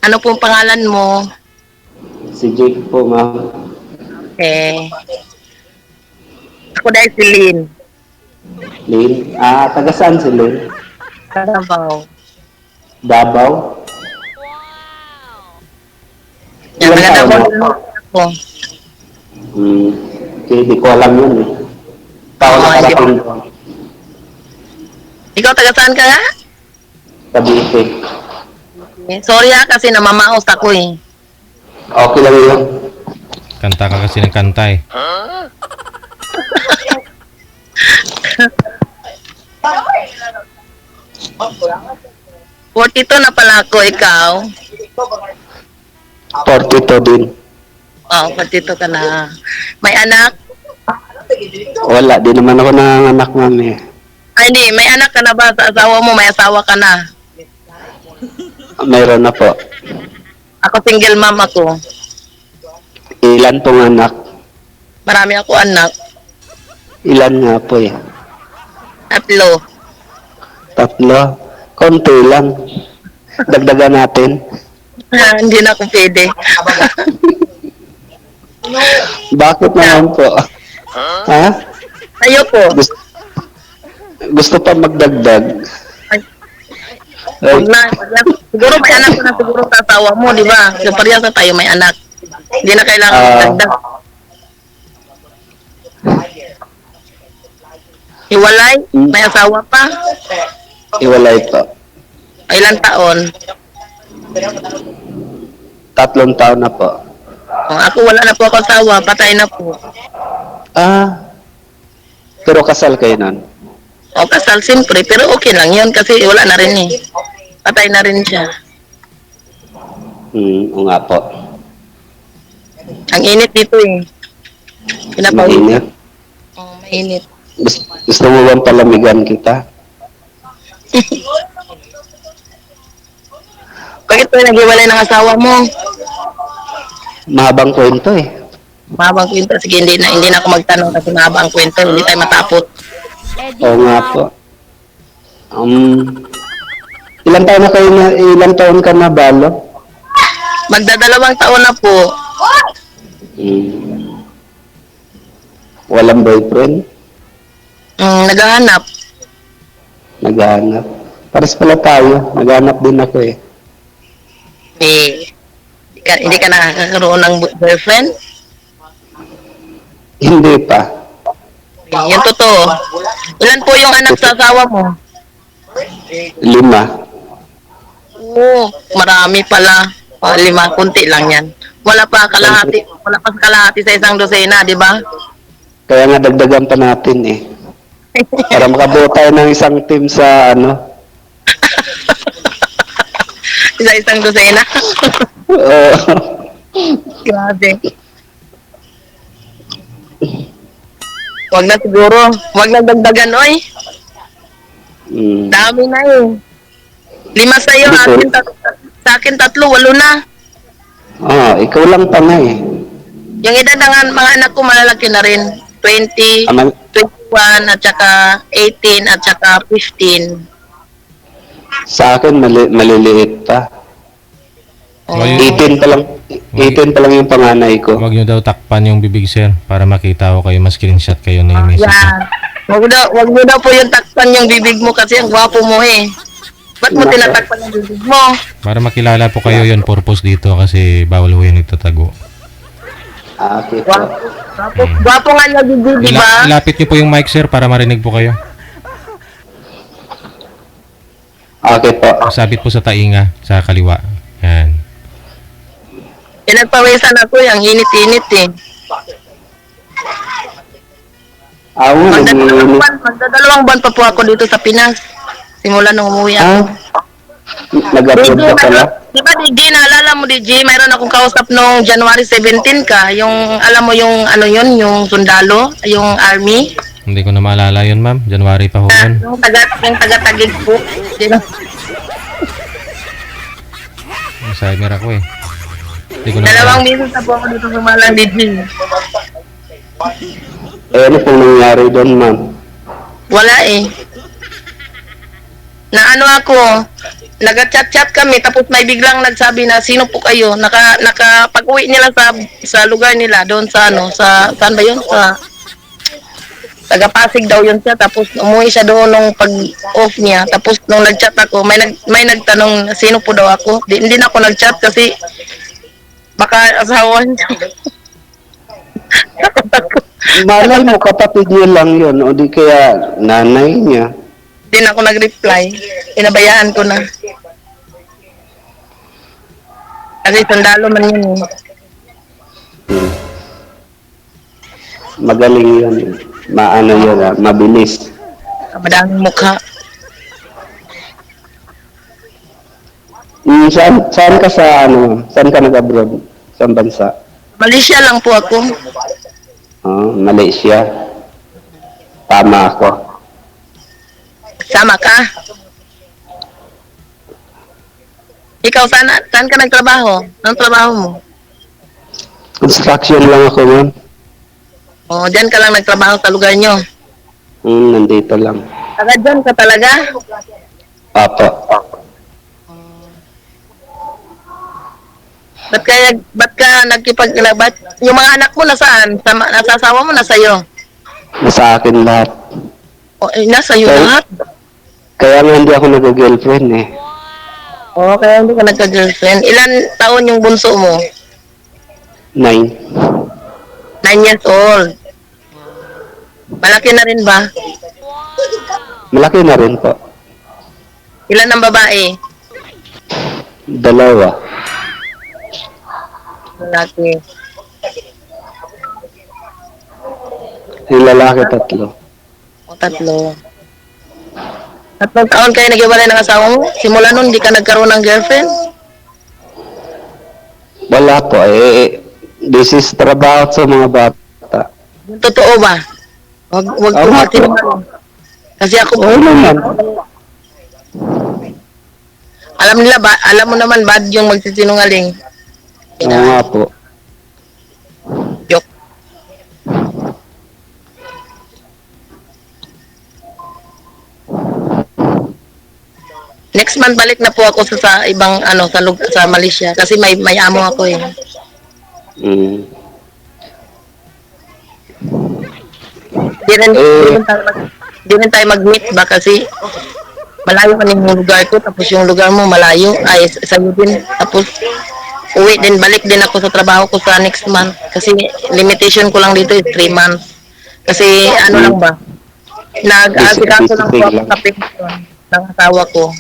Ano pong pangalan mo? Si Jake po, ma'am. Okay. Ako dahil si Lynn. Lynn? Taga saan si Lynn? Karabaw. Davao? Yan, Ilang maganda taon ko na? ako. Hmm. Okay, di ko alam yun eh. Taon Oo, na hindi ko. karating ko. Ikaw taga saan ka nga? Cavite. Sorry kasi namamaos ako eh. Okay lang yun. Kanta ka kasi ng kanta eh. 42 na pala ako, ikaw. 42 din. Oo, 42 ka na. May anak? Wala, di naman ako nanganak, ma'am eh. Ay, hindi. May anak ka na ba sa asawa mo? May asawa ka na. Mayroon na po. Ako single mom ako. Ilan pong anak? Marami ako anak. Ilan nga po eh? 3. 3. Konti lang. Dagdagan natin. Hindi na ako pwede. Bakit naman po? Ha? Ayoko. Gusto pa magdagdag? Ay, Ay, wag na. Siguro may anak ko na siguro sa asawa mo, di ba? So, parehas na tayo may anak. Hindi na kailangan magdagdag. Hiwalay? May asawa pa? iwalay po. Ilang taon? 3 taon na po. Ako wala na po ako asawa. Patay na po. Pero kasal kayo nun? O kasal siyempre. Pero okay lang yun kasi wala na rin eh. Patay na rin siya. Oo nga po. Ang init dito eh. Pinapawid. Mainit. Mainit. Gusto mo bang palamigan kita? Bakit po naghiwalay ng asawa mo? Mahabang kwento eh. Mahabang kwento. Sige, hindi na ako magtanong kasi mahabang kwento. Hindi tayo matapot. Oo nga po. Ilang taon ka na, Balo? Magdadalawang taon na po. Walang boyfriend? Naghahanap. Naghahanap. Pares pala tayo. Naghahanap din ako eh. Hindi ka nakakaroon ng boyfriend? Hindi pa. Yung totoo. Ilan po yung anak sa asawa mo? 5. Oo, marami pala. 5, kunti lang yan. Wala pa kalahati sa isang dosena, di ba? Kaya nga dagdagan pa natin eh. Para makabuo tayo ng isang team sa Isang dosena. Oo. Grabe. Wag na siguro. Wag na dagdagan, oy. Dami na eh. 5 sa'yo, sa akin 3, 8 na. Ikaw lang pa nga eh. Yung edad ng mga anak ko malalaki na rin. 20, 21, at saka 18, at saka 15. Sa akin, maliliit pa. 18 pa lang. 18 pa lang yung panganay ko. Huwag nyo daw takpan yung bibig, sir, para makita ko kayo, ma-screenshot kayo na yung message. Yan. Wag mo daw po yung takpan yung bibig mo kasi ang gwapo mo eh. Ba't mo tinatakpan yung bibig mo? Para makilala po kayo, yun purpose dito kasi bawal ho yun itatago. Okay po. Gwapo nga niya bibig, di ba? Ilapit nyo po yung mic, sir, para marinig po kayo. Okay po. Sabit po sa tainga, sa kaliwa. Yan. Pinagpawisan ako yung init-init eh. Magdadalawang buwan pa po ako dito sa Pinas. Simula nung umuwi ako. Nag-upload ka pala? Di ba, DJ, naalala mo, DJ, mayroon akong kausap nung January 17 ka. Yung, alam mo yung, ano yun, yung sundalo, yung army. Hindi ko na maalala yun, ma'am. January pa ho yun. Yung taga-tagig po. Alzheimer ako eh. Hindi ko na 2 minutes na po ako dito sumalang, DJ. Ano pong nangyari doon, ma'am? Wala eh. Na ano ako, nag-chat-chat kami tapos may biglang nagsabi na sino po kayo pag-uwi nila sa lugar nila doon sa saan ba yun sa taga Pasig daw yun siya tapos umuwi siya doon nung pag-off niya tapos nung nag-chat ako may nagtanong sino po daw ako hindi na ako nag-chat kasi baka asawa niya. Malay mo, kapatid niya lang yun, o di kaya nanay niya. Hindi na ako nag-reply, inabayaan ko na kasi sundalo man yun eh. Magaling yun. Maano yun, mabilis. Madaming mukha. Saan ka saan ka nag-abroad? Saan bansa? Malaysia lang po ako. Malaysia. Tama ako. Sama ka? Ikaw, saan ka nagtrabaho? Anong trabaho mo? Construction lang ako yun. Diyan ka lang nagtrabaho sa lugar nyo. Nandito lang. Taga dyan ka talaga? Apo. Ba't ka ba't yung mga anak mo nasaan? Nasa asawa mo, nasa iyo? Sa akin lahat. Nasa iyo lahat? Kaya nga hindi ako nag-girlfriend eh. Kaya hindi ka nagka-girlfriend. Ilan taon yung bunso mo? 9. 9 years old. Malaki na rin ba? Malaki na rin po. Ilan ang babae? 2. Malaki. Yung lalaki 3. 3. 3 taon kayo nag-iwalay ng asawa mo? Simula nun, hindi ka nagkaroon ng girlfriend? Wala po this is trabaho sa mga bata. Totoo ba? Wag Oo nga po. Kasi ako, Oo naman. alam mo naman bad yung magsisinungaling. Oo nga po. Joke. Next month balik na po ako sa ibang sa Malaysia kasi may amo ako eh. Di rin tayo mag-meet ba kasi malayo ka yung lugar ko tapos yung lugar mo malayo ay sa'yo din tapos uwi din balik din ako sa trabaho ko sa next month kasi limitation ko lang dito is 3 months kasi lang ba nag-aasikaso lang po ako sa pension ng asawa ko.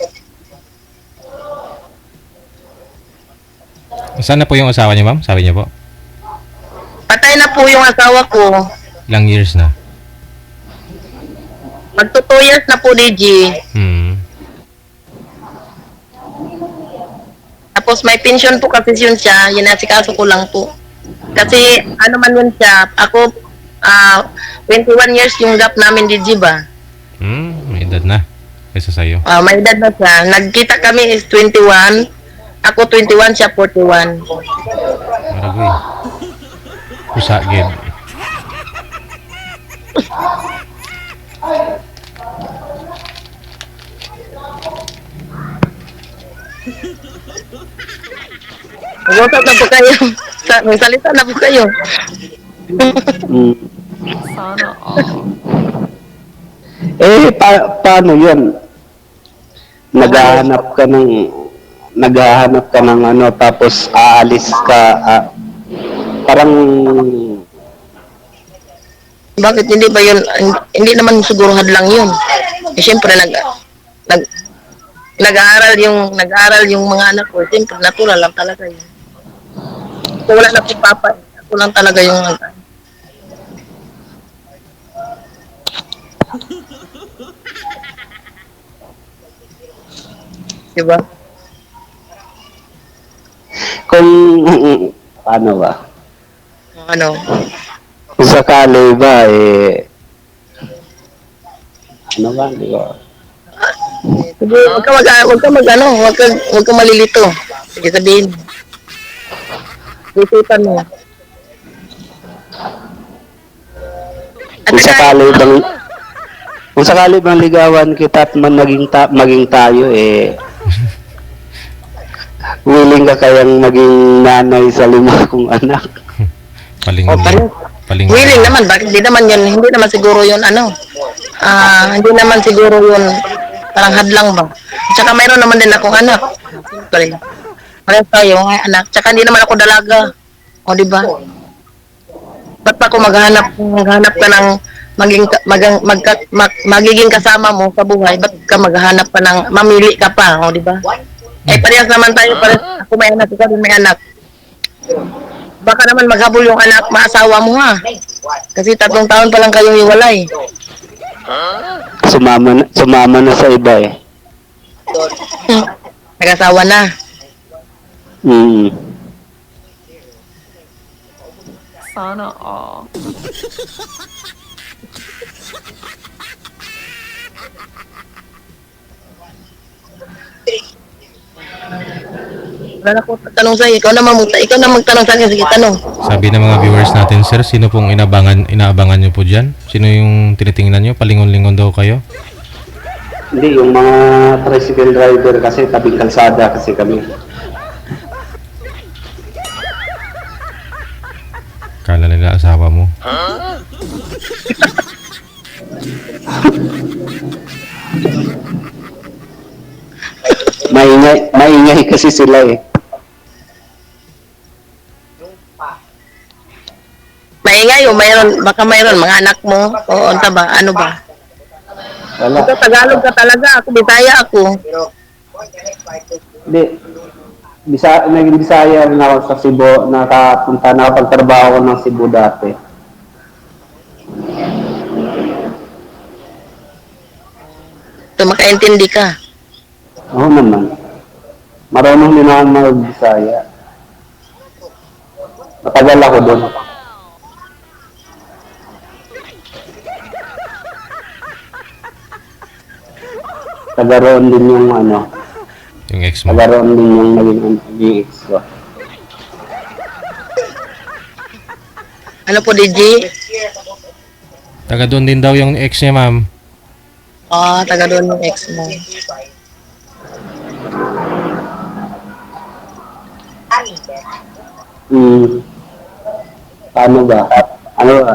Saan na po yung asawa niyo, ma'am? Sabi niyo po. Patay na po yung asawa ko. Ilang years na? Magto 2 years na po, DG. Tapos may pension po kasi yun siya, inasikaso ko lang po. Kasi man yun siya, ako 21 years yung gap namin, DG ba? May edad na. Kaysa sa'yo. May edad na siya. Nagkita kami is 21. Ako 21, siya 41. Maragoy. Kusagid. Mag-usap na po kayo. Magsalita na po kayo. Sana all. Paano yun? Naghahanap ka ng tapos aalis ka, parang... Bakit hindi ba yun, hindi naman siguro hadlang yun. Siyempre, nag-aaral yung mga anak ko. Siyempre, natural lang talaga yun. So, wala na po papa. Ako lang talaga yung diba? Kung, paano ba? Kung sakali ba, ano ba, di ba? Sige, wag ka malilito. Sige, sabihin. Isipan mo. Kung sakali bang ligawan kita at maging tayo, willing ka kayang maging nanay sa 5 kong anak? Palingon. pares. Palingon. Willing naman, bakit hindi naman siguro yun, hindi naman siguro yun, parang hadlang ba? Tsaka mayroon naman din akong anak. Siyempre, parehas tayo, mga anak. Tsaka hindi naman ako dalaga. O, di ba? Ba't pa ako maghanap ka ng magiging kasama mo sa buhay, ba't ka maghanap pa ng, mamili ka pa, o, di ba? Parehas naman tayo, parehas ako may anak, ikaw din may anak. Baka naman maghabol yung anak, maasawa mo ha. Kasi 3 taon pa lang kayong iwalay. Sumama na sa iba eh. Nag-asawa na. Mm. Sana all. Wala na ko tanong sa'yo. Ikaw na magtanong sa akin. Sige, tanong. Sabi ng mga viewers natin, sir, sino pong inaabangan nyo po dyan? Sino yung tinitingnan nyo? Palingon-lingon daw kayo? Hindi, yung mga tricycle driver kasi tabing kalsada kasi kami. Kala nila asawa mo. Maingay kasi sila eh. Maingay o baka mayroon mga anak mo. O unta ba? Ano ba? Wala. Ikaw Tagalog ka talaga. Ako Bisaya ako. Hindi. Naging Bisaya rin ako sa Cebu. Nakapagtrabaho ako ng Cebu dati. So, makaintindi ka. Oo naman. Marunong din ako mag-Bisaya. Matagal ako doon. Tagaroon din yung Yung ex mo. tagaroon din yung naging ex ko. Ano po, DJ? Taga doon din daw yung ex niya, ma'am. Taga doon yung ex mo. Paano ba? Ano ba?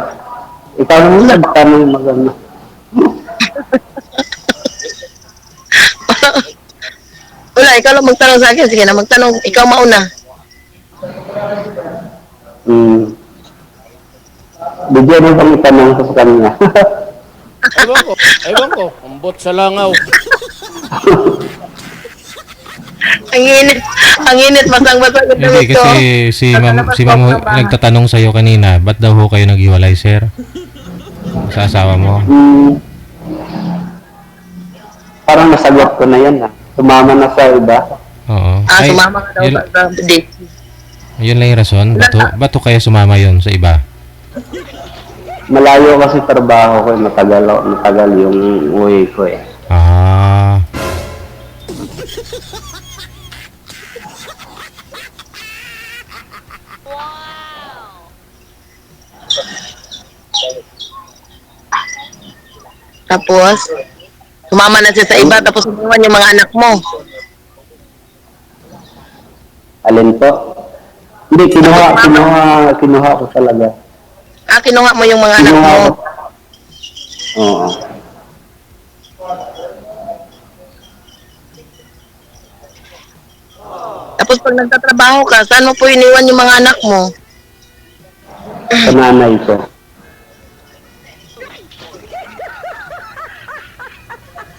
Ikaw naman na, baka mo magano. Wala, ikaw lang magtanong sa akin. Sige na, magtanong. Ikaw mauna. Bigyan mo bang itanong ko sa kanya? Ewan ko, ambot sa langaw. Ang init, basang-basang. Hindi, kasi si ma'am nagtatanong sa'yo kanina, ba't daw ho kayo naghiwalay, sir? Sa asawa mo? Parang nasagot ko na yan Sumama na sa iba. Oo. Sumama ka daw sa date. Yun lang yung rason. Ba't ho kayo sumama yun sa iba? Malayo kasi trabaho ko matagal yung uwi ko eh. Ah. Tapos, sumama na siya sa iba, tapos iniwan yung mga anak mo. Alin po? Hindi, kinuha ko talaga. Kinuha mo yung mga anak Kinuha mo. ko. Oo. Tapos pag nagtatrabaho ka, saan mo po iniwan yung mga anak mo? Sa nanay ko.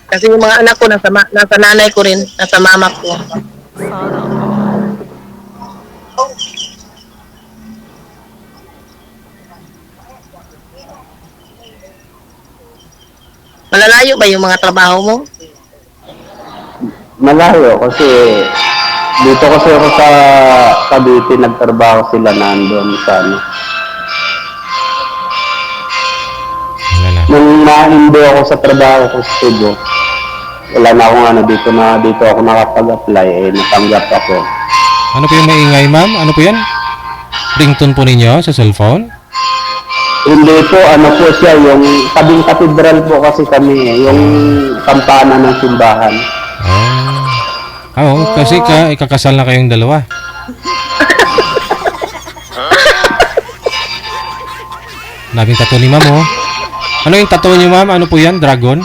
Kasi yung mga anak ko, nasa nanay ko rin, nasa mama ko. Sana all. Malalayo ba yung mga trabaho mo? Malayo kasi dito kasi ako sa Cavite nagtrabaho sila nandun sa Wala na. Nung nahindo ako sa trabaho ko sa Cebu, wala na akong dito ako nakapag-apply natanggap ako. Ano po yung maingay, ma'am? Ano po yan? Ringtone po ninyo sa cellphone? Hindi po, po siya, yung tabing katedral po kasi kami yung kampana ng simbahan. Oo, kasi ikakasal na kayong dalawa. Daming tattoo ni ma'am, oh. Ano yung tattoo niyo, ma'am? Ano po yan? Dragon?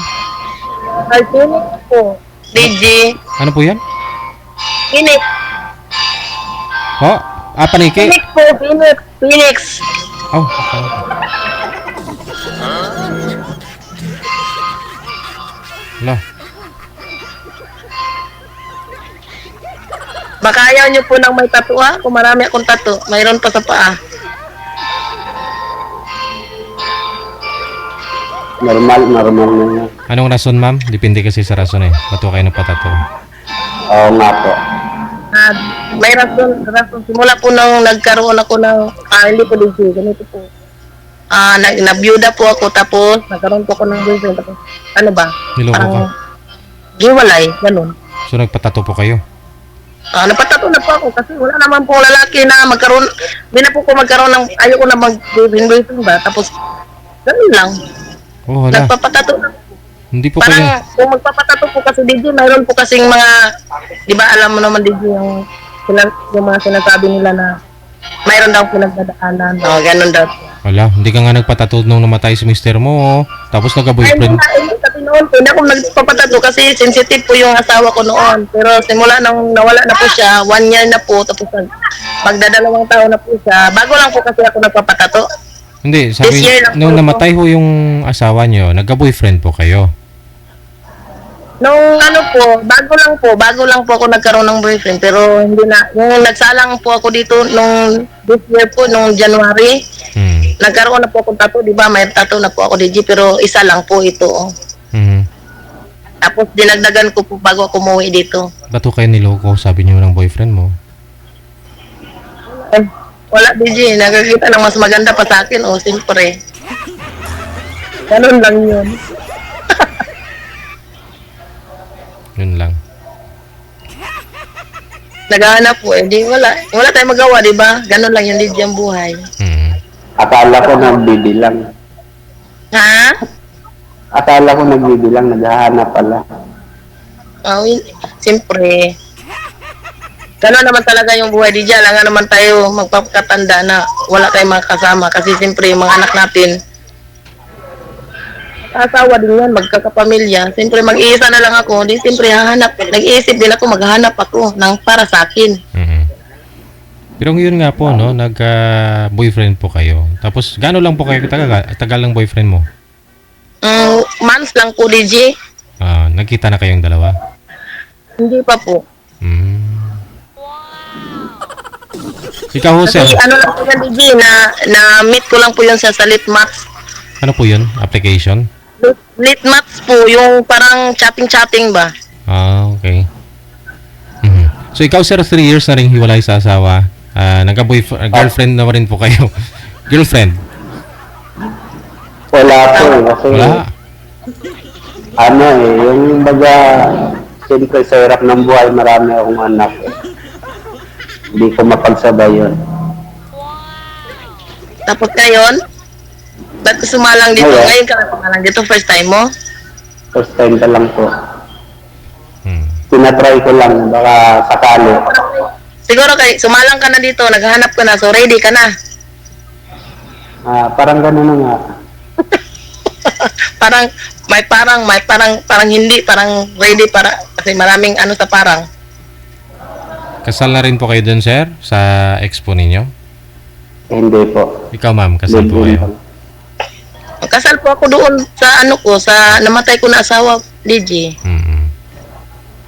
Ay, Phoenix po. DJ. Ano po yan? Phoenix. Oh, paniki. Phoenix po, Phoenix. Phoenix. Oh, okay. Wala. Baka ayaw niyo po ng may tattoo ha? Kung marami akong tattoo, mayroon pa sa paa. Normal na yan. Anong rason, ma'am? Depende kasi sa rason eh. Ba't kayo nagpatato? Oo nga po. May rason. Simula po nang nagkaroon ako ng, hindi po DJ, ganito po. Nabiyuda po ako, tapos nagkaroon po ako ng boyfriend. Tapos, ano ba? Niloko ka? Giwalay, ganun. So, nagpatato po kayo? Napatato na po ako kasi wala naman po lalaki na magkaroon, hindi na po ko magkaroon ng, ayoko na mag-boyfriend ba? Tapos, ganun lang. Oh, wala. Nagpapatato na. Hindi po kayo... Parang kung magpapatato po kasi DJ, mayroon po kasing mga, di ba alam mo naman DJ yung mga sinasabi nila na mayroon daw pinagdadaanan. Ganun daw. Wala, hindi ka nga nagpatato nung namatay si mister mo, oh. Tapos Ay, nagka-boyfriend. hindi kasi noon po, hindi ako nagpapatato kasi sensitive po yung asawa ko noon. Pero simula nang nawala na po siya, 1 year na po, tapos magdadalawang taon na po siya. Bago lang po kasi ako nagpapatato. Hindi, sabi, This year lang nung po. namatay ho yung asawa nyo, nagka-boyfriend po kayo. Nung bago lang po ako nagkaroon ng boyfriend, pero hindi na, yung nagsalang po ako dito nung this year po, nung January, nagkaroon na po akong tattoo, di ba? May tattoo na po ako DJ, pero isa lang po ito. Tapos dinagdagan ko po bago ako umuwi dito. Ba't ho kayo niloko, sabi niyo ng boyfriend mo? Eh, wala DJ, nakakita ng mas maganda pa sa akin, siyempre. Ganun lang yun. Yun lang. Naghahanap po, di wala tayong magawa, di ba? Ganun lang yung DJ ang buhay. Akala ko nagbibilang. Ha? Akala ko nagbibilang, naghahanap pala. Siyempre. Gano'n naman talaga yung buhay di dyan. Lang naman tayo magpapakatanda na wala tayong mga kasama. Kasi siyempre yung mga anak natin, asawa din yan, magkakapamilya. Siyempre mag-iisa na lang ako. Di siyempre hahanap. Nag-iisip din ako, maghahanap ako ng para sa akin. Pero yun nga po, no, nagka-boyfriend po kayo. Tapos, gaano lang po kayo tagal ng boyfriend mo? Months lang po, DJ. Nagkita na kayong dalawa? Hindi pa po. Ikaw ho, sir. Kasi ano lang po yan, DJ, na-meet ko lang po yun sa Litmats. Ano po yun? Application? Litmats po, yung parang chatting-chatting ba? Okay. So, ikaw, sir, 3 years na rin hiwalay sa asawa. Girlfriend na rin po kayo. Girlfriend? Wala po kasi Wala. yung baga, siyempre sa hirap ng buhay, marami akong anak. Hindi ko mapagsabay yun. Tapos ngayon, ba't ka sumalang dito? Ngayon? Ngayon ka na sumalang dito, first time mo? First time ka lang po. Tinatry ko lang, baka sakali. Siguro sumalang ka na dito, naghahanap ka na, so ready ka na. Parang gano'n na nga. parang hindi, parang ready para, kasi maraming ano sa parang. Kasal na rin po kayo dun, sir? Sa expo ninyo? Hindi po. Ikaw, ma'am, kasal po kayo? Kasal po ako doon sa sa namatay ko na asawa, DJ.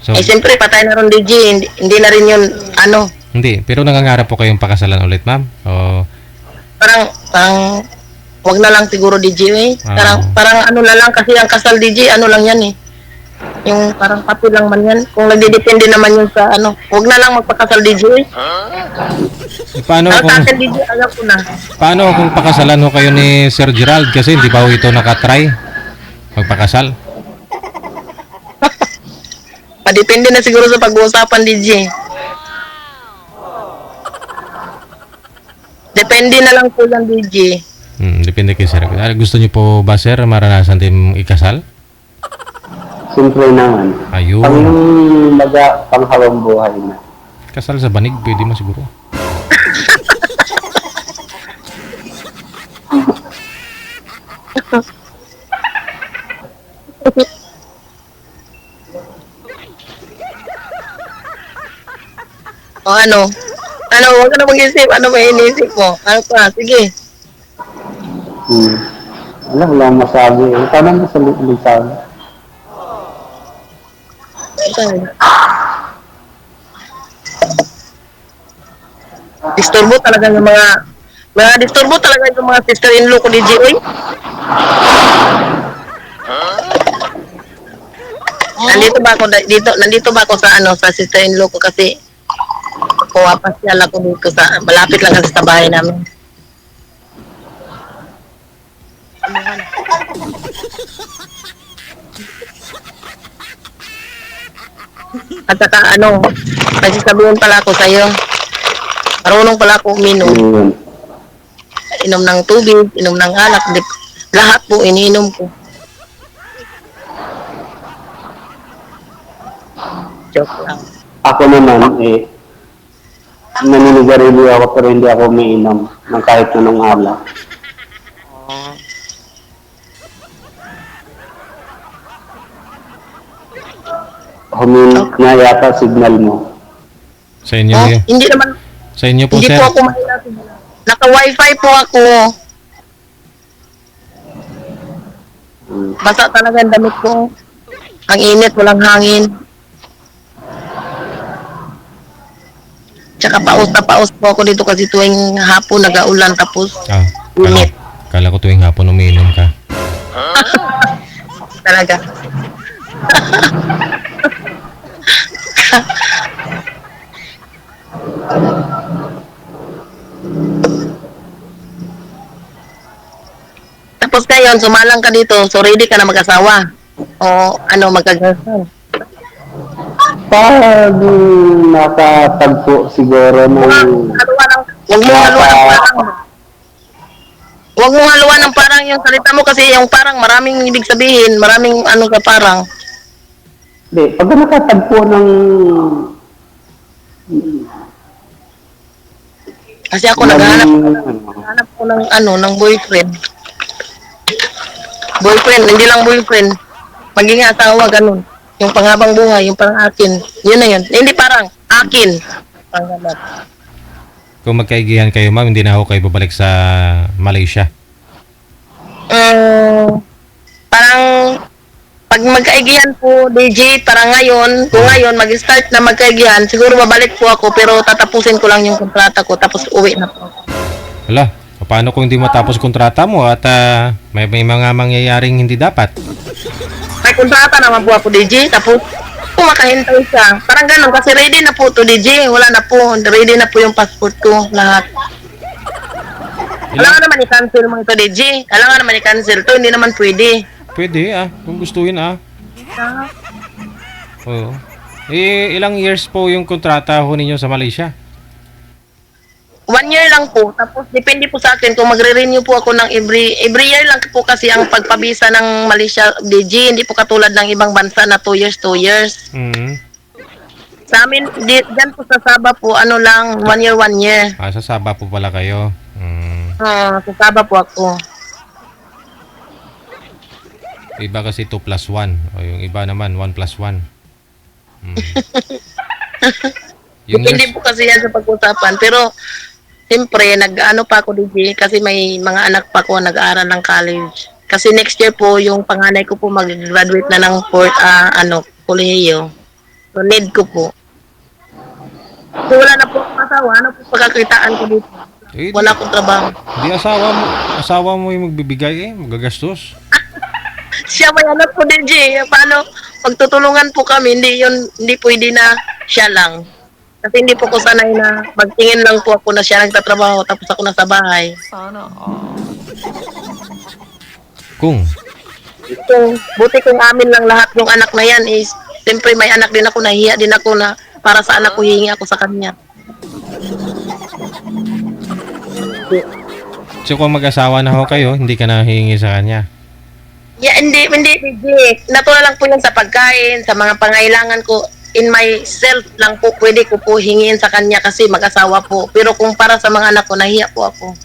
So, Siyempre, patay na rin DJ, hindi na rin yun, hindi. Pero nangangarap po kayong pakasalan ulit, ma'am? O, parang, wag na lang siguro DJ, Parang ano na lang, kasi ang kasal DJ, ano lang yan eh. Yung parang papi lang man yan. Kung nagdidepende naman yun sa wag na lang magpakasal DJ. paano Ang kung... sa akin DJ, alam ko na. Paano kung pakasalan ho kayo ni Sir Gerald kasi hindi pa ho ito nakatry magpakasal? Depende na siguro sa pag-uusapan DJ. Depende na lang po yan DJ. Depende kay Sir. Gusto niyo po ba, Sir, maranasan din ikasal? Siyempre naman. Ayun. Pang yung panghabang buhay na. Kasal sa banig, pwede mo siguro. O ano? Ano, huwag ka na mag-isip. Ano ba inisip mo? Ano pa? Sige. Hmm. Wala masabi. Paano mo sa sabi? Disturbo talaga yung mga disturbo talaga yung mga sister-in-law ko ni Joy. Nandito ba ako sa sa sister-in-law ko kasi pumapasyal ako dito sa malapit lang kasi sa bahay namin. At saka nagsasabihin pala ako sa iyo. Marunong pala ako uminom. Yun. Inom ng tubig, inom ng alak, lahat po iniinom ko. Joke lang. Ako naman, naninigarilyo ako pero hindi ako umiinom ng kahit anong alak. Huminit nga yata signal mo. Sa inyo, Oh, yun. hindi naman, Sa inyo po, hindi sir. po ako mahina. Naka-wifi po ako. Hmm. Basa talaga ang damit ko. Ang init, walang hangin. Tsaka paus na paus po ako dito kasi tuwing hapon nag-aulan tapos Ah, kala, init kala ko tuwing hapon umiinom ka. talaga. Tapos ngayon, sumalang ka dito, so ready ka na mag-asawa. O magkagasan. Pag nakatagpo siguro ng Huwag mo haluan ng parang. Huwag mo haluan ng parang yung salita mo kasi yung parang maraming ibig sabihin, maraming ka parang. Hindi, pag nakatagpo ng Kasi ako naghahanap ko ng ng boyfriend. Boyfriend, hindi lang boyfriend. Maging asawa, ganun. Yung panghabang buhay, yung parang akin. Yun na yun. Hindi parang akin. Panghabang. Kung magkaigihan kayo, ma'am, hindi na ako kayo babalik sa Malaysia. Parang pag magkaigihan po, DJ, parang kung ngayon mag-start na magkaigihan, siguro babalik po ako pero tatapusin ko lang yung kontrata ko tapos uwi na po. Hala, paano kung hindi matapos kontrata mo at may mga mangyayaring hindi dapat? May kontrata naman po ako, DJ, tapos kung makahintay siya. Parang ganun, kasi ready na po to, DJ. Wala na po. Ready na po yung passport ko, lahat. Kailangan naman i-cancel mo ito, DJ. Kailangan naman i-cancel to, hindi naman pwede. Pwede kung gustuin Oo. Ilang years po yung kontrata ho ninyo sa Malaysia? 1 year lang po. Tapos depende po sa akin kung magre-renew po ako ng every year lang po kasi ang pagpabisa ng Malaysia, DJ. Hindi po katulad ng ibang bansa na 2 years, 2 years. Sa amin, dyan po sa Sabah po, 1 year, 1 year. Sa Sabah po pala kayo. Sa Sabah po ako. Iba kasi 2 plus 1. O yung iba naman 1 plus 1. Depende po kasi yan sa pag-usapan. Pero, siyempre, pa ako, DJ, kasi may mga anak pa ko nag-aaral ng college. Kasi next year po, yung panganay ko po mag-graduate na ng kolehiyo. So, need ko po. So, wala na po akong asawa. Ano po pagkakitaan ko dito? Wala akong trabaho. Di asawa mo yung magbibigay magagastos. Siya may anak po, DJ. Paano? Pagtutulungan po kami, hindi pwede na siya lang. Kasi hindi po ko sanay na magtingin lang po ako na siya nagtatrabaho tapos ako nasa bahay. Sana all. Buti kung amin lang lahat yung anak na yan is, siyempre may anak din ako, nahiya din ako na para sa anak ko hihingi ako sa kanya. So kung mag-asawa na ho kayo, hindi ka na hihingi sa kanya? Yeah, hindi, hindi. Natural lang po yan sa pagkain, sa mga pangailangan ko. In myself lang po, pwede ko po hingin sa kanya kasi mag-asawa po. Pero kung para sa mga anak ko, nahiya po ako.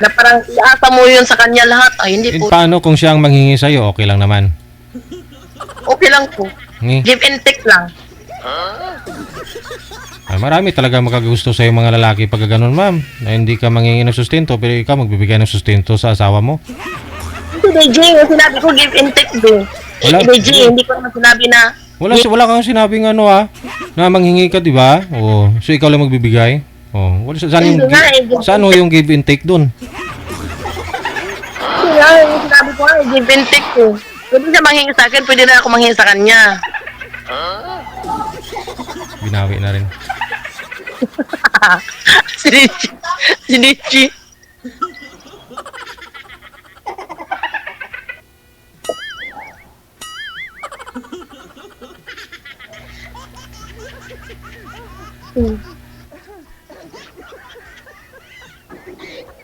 Na parang iasa mo yun sa kanya lahat. Ay, hindi po. Paano kung siya ang manghingi sa'yo? Okay lang naman. Okay lang po. Ngi. Give and take lang. Marami talaga makagusto sa'yo mga lalaki pag ganun, ma'am. Na hindi ka manghingi ng sustento, pero ikaw magbibigay ng sustento sa asawa mo. Hindi, DJ, yung sinabi ko, give and take do. Wala. DJ, hindi ko naman sinabi na, Wala kang sinabing ano na manghingi ka, di ba? Oh, so ikaw lang magbibigay. Oh, saan yung Hindi nga, saan ho yung give and take doon? hindi nga, yung sinabi ko nga, give and take ko. Pwede siya manghingi sa akin, pwede na ako manghingi sa kanya. Binawi na rin. Si DJ. Si DJ.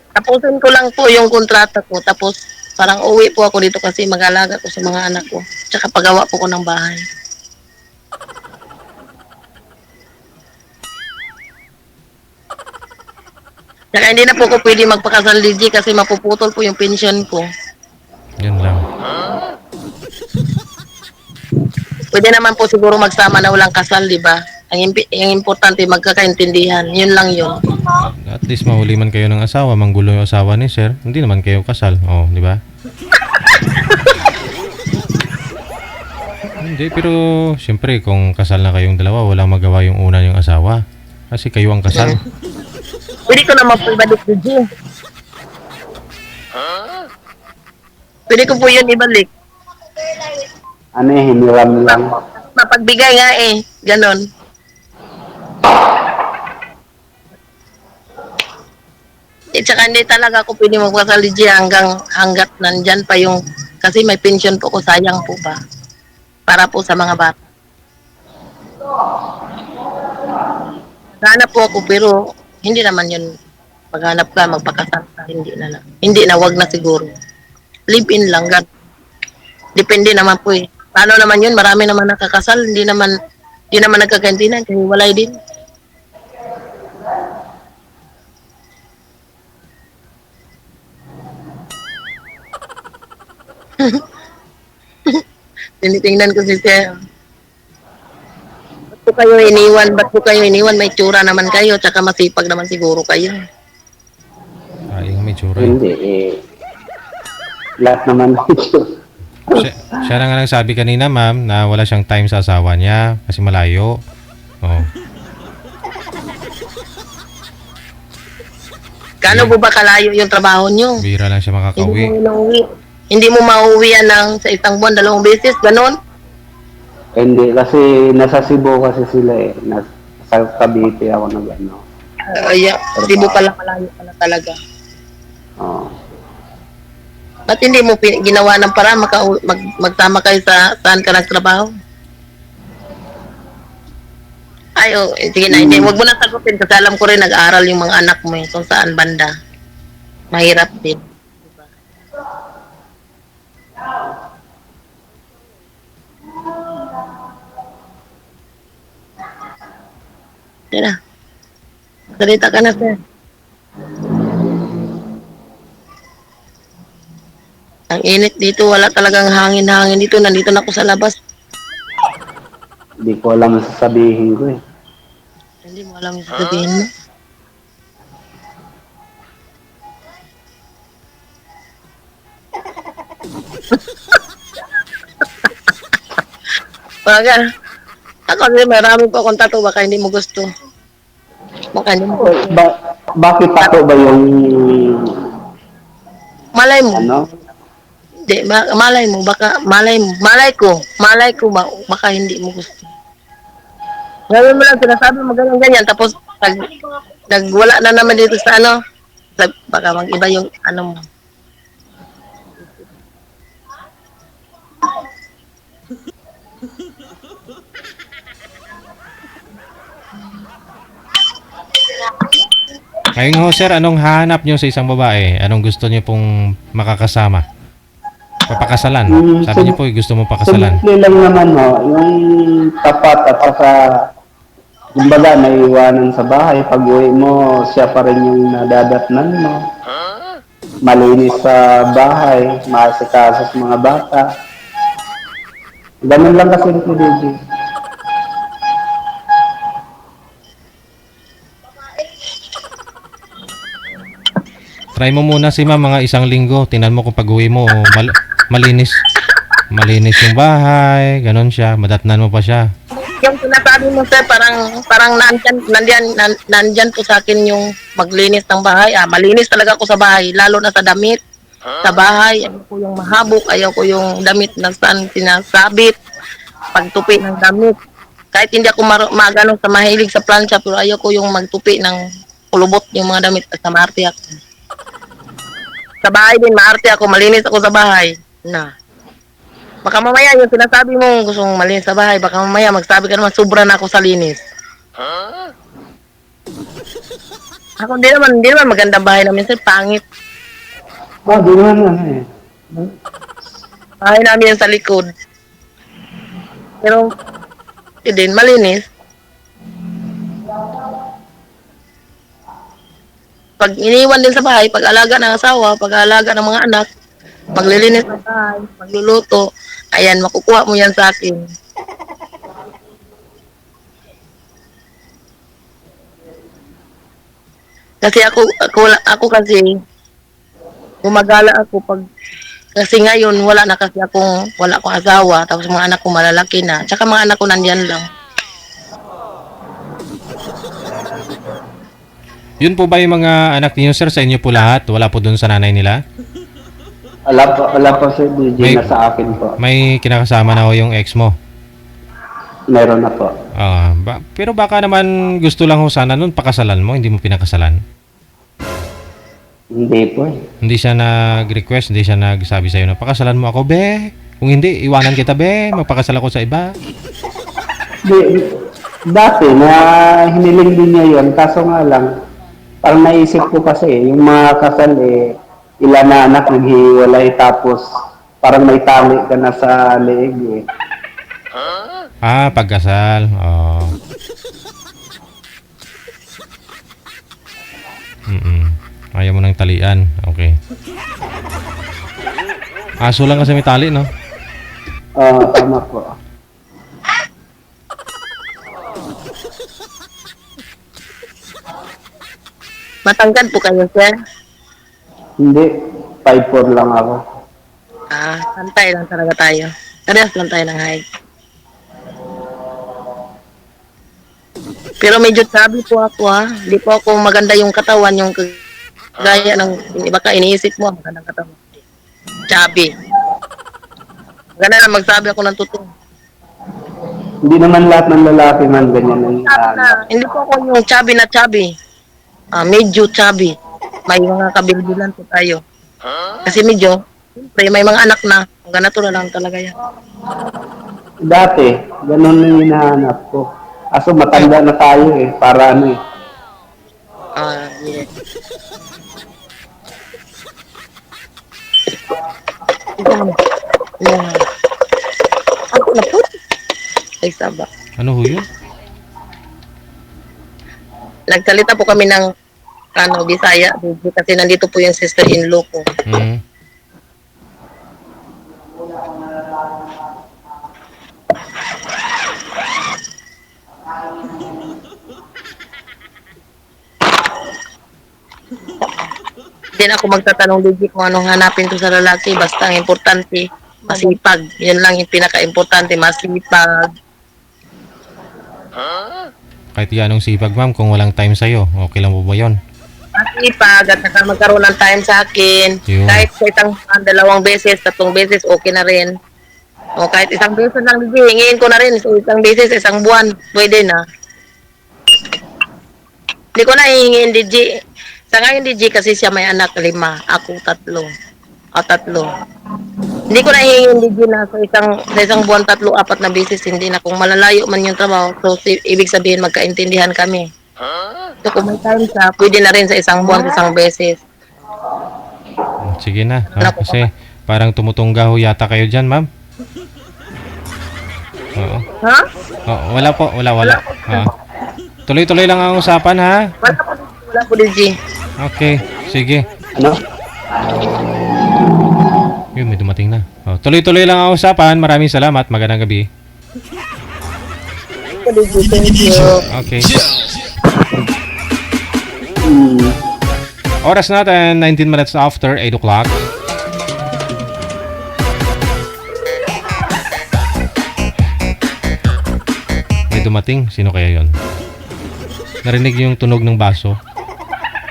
Tapusin ko lang po yung kontrata ko. Tapos parang uwi po ako dito kasi mag-alaga ko sa mga anak ko. Tsaka pagawa po ko ng bahay. Tsaka hindi na po ko pwede magpakasal DJ kasi mapuputol po yung pension ko. Yan lang. Pwede naman po siguro magsama na walang kasal, di ba? Ang importante magkakaintindihan. Yun lang yun. At least mahuli man kayo ng asawa, manggulo yung asawa ni sir. Hindi naman kayo kasal. Oh, di ba? Hindi, pero siyempre kung kasal na kayong dalawa, walang magawa yung una yung asawa. Kasi kayo ang kasal. Pwede ko naman po ibalik, DJ. Pwede ko po yun ibalik. Ano eh, hiniram lang. Mapagbigay nga eh. Ganon. At saka hindi talaga ako pwede magpasal DJ hanggat nandyan pa yung kasi may pension po ko, sayang po ba para po sa mga bata. Hanap po ako pero hindi naman yun maghanap ka, magpakasal ka, hindi na lang. Hindi na, wag na siguro. Live in lang, God. Depende naman po eh. Paano naman yun? Marami naman nakakasal, hindi naman nagkagantinan, kasi walay din. Tinitingnan ko si Sir. Ba't po kayo iniwan? Ba't po kayo iniwan? May tsura naman kayo, tsaka masipag naman siguro kayo. Ayong may tsura. Hindi eh. Lahat naman dito. Siya na nga nagsabi kanina, ma'am, na wala siyang time sa asawa niya kasi malayo. Oh. Kano po ba kalayo yung trabaho nyo? Bira lang siya Hindi makakauwi. mo inauwi. Hindi mo mauwian ng sa isang buwan, 2 beses, ganon? Hindi, kasi nasa Cebu kasi sila eh. Nasa Cavite ako nag ano. Yeah. Cebu pala, malayo pala talaga. Oo. Ba't hindi mo ginawa ng para magsama kayo sa saan ka nagtrabaho? Ay, oh, sige na, hindi. Huwag mo na sagutin kasi alam ko rin nag-aaral yung mga anak mo eh, kung saan banda. Mahirap din. Tira. Salita ka na, sir. Ang init dito, wala talagang hangin-hangin dito. Nandito na ako sa labas. Hindi ko alam ang sasabihin ko eh. Hindi mo alam yung sasabihin mo. Baga, ako rin marami po akong tattoo, baka hindi mo gusto. Baka hindi mo gusto. Bakit ako ba yung Malay mo. ano? Hindi, malay mo, baka, malay ko, baka hindi mo gusto. Gawin mo lang, sinasabi mo ganyan, tapos, wala na naman dito sa ano, baka mag-iba yung ano mo. Ngayon ho, sir, anong hahanap nyo sa isang babae? Anong gusto nyo pong makakasama? Papakasalan. Sabi nyo po, gusto mo pakasalan. Simple lang naman ho, yung tapat at saka kumbaga naiiwanan sa bahay. Pag uwi mo, siya pa rin yung nadadatnan mo. Malinis sa bahay, maasikaso sa mga bata. Ganun lang kasi ito, DJ. Try mo muna si ma'am mga isang linggo. Tingnan mo kung pag-uwi mo, malinis. Malinis yung bahay, ganun siya. Madatnan mo pa siya. Yung sinasabi mo sir, parang nandyan po sa akin yung maglinis ng bahay. Malinis talaga ako sa bahay, lalo na sa damit. Sa bahay, ayaw ko yung mahabok, ayaw ko yung damit na saan sinasabit, pagtupi ng damit. Kahit hindi ako magano sa mahilig sa plancha, pero ayaw ko yung magtupi ng kulubot yung mga damit at sa maarte ako. Sa bahay din, maarte ako, malinis ako sa bahay. Baka mamaya yung sinasabi mo gusto mong malinis sa bahay, baka mamaya magsabi ka naman sobra na ako sa linis. Ako hindi naman magandang bahay namin sir, pangit. Di naman eh. Bahay namin yan sa likod. Pero, din, malinis. Pag iniwan din sa bahay, pag-alaga ng asawa, pag-alaga ng mga anak, paglilinis ng bahay, pagluluto, ayan, makukuha mo yan sa akin. Kasi ako kasi, gumagala ako kasi ngayon wala akong asawa, tapos mga anak ko malalaki na, tsaka mga anak ko nandyan lang. Yun po ba yung mga anak niyo, sir? Sa inyo po lahat? Wala po dun sa nanay nila? Wala po si DJ na sa akin po. May kinakasama na ho yung ex mo? Meron na po. Pero baka naman gusto lang ho sana nun pakasalan mo, hindi mo pinakasalan? Hindi po eh. Hindi siya nag-request, hindi siya nagsabi sa'yo na pakasalan mo ako, be. Kung hindi, iwanan kita, be. Magpakasal ako sa iba. Dati na hiniling din niya yun, kaso nga lang, parang naisip ko kasi, yung mga kasal ilan na anak naghiwalay tapos parang may tali ka na sa leeg eh. Pagkasal. Ayaw mo ng talian. Okay. Aso lang kasi may tali, no? Tama po. Matangkad po kayo, sir? Hindi, 5'4" lang ako. Pantay lang talaga tayo. Parehas lang tayo ng height. Pero medyo chubby po ako Hindi po ako maganda yung katawan, yung gaya ng iba ka iniisip mo, magandang katawan. Chubby. Maganda na magsabi ako ng totoo. Hindi naman lahat ng lalaki man ganyan ang Hindi po ako yung chubby na chubby. Medyo chubby. May mga kabilbilan po tayo. Kasi medyo, siyempre, may mga anak na. Ganito na lang talaga yan. Dati, ganun yung hinahanap ko. Aso matanda na tayo eh, para ano eh. Yes. Ako na po. Ay, saba. Ano ho yun? Nagsalita po kami ng Bisaya kasi nandito po yung sister-in-law ko. Din ako magtatanong Luigi kung anong hanapin ko sa lalaki, basta ang importante masipag. Yan lang yung pinaka-importante, masipag. Kahit yanong sipag, ma'am, kung walang time sa'yo, okay lang po ba yun? Masipag at saka magkaroon ng time sa akin. Yun. Kahit sa dalawang beses, 3 beses, okay na rin. O kahit isang beses lang, hingin ko na rin. So, isang beses, isang buwan, pwede na. Hindi ko na hihingin, DJ. Sa ngayon, DJ, kasi siya may anak 5, ako 3. Hindi ko na hihingin, DJ, na sa isang buwan, 3, 4 na beses, hindi na. Kung malalayo man yung trabaho, so ibig sabihin, magkaintindihan kami. So kung may time siya, pwede na rin sa isang buwan, isang beses. Sige na. Naku. Kasi parang tumutungga ho yata kayo dyan, ma'am. Oo. Ha? Oo, wala po. Wala. Oo. Tuloy-tuloy lang ang usapan, ha? Wala po, DG. Okay. Sige. Ano? Yun, may dumating na. Oh, tuloy-tuloy lang ang usapan. Maraming salamat. Magandang gabi. Thank you. Okay. Hmm. Oras natin, 19 minutes after 8 o'clock. May dumating. Sino kaya yon? Narinig yung tunog ng baso.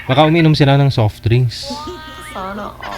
Baka uminom sila ng soft drinks. Sana all.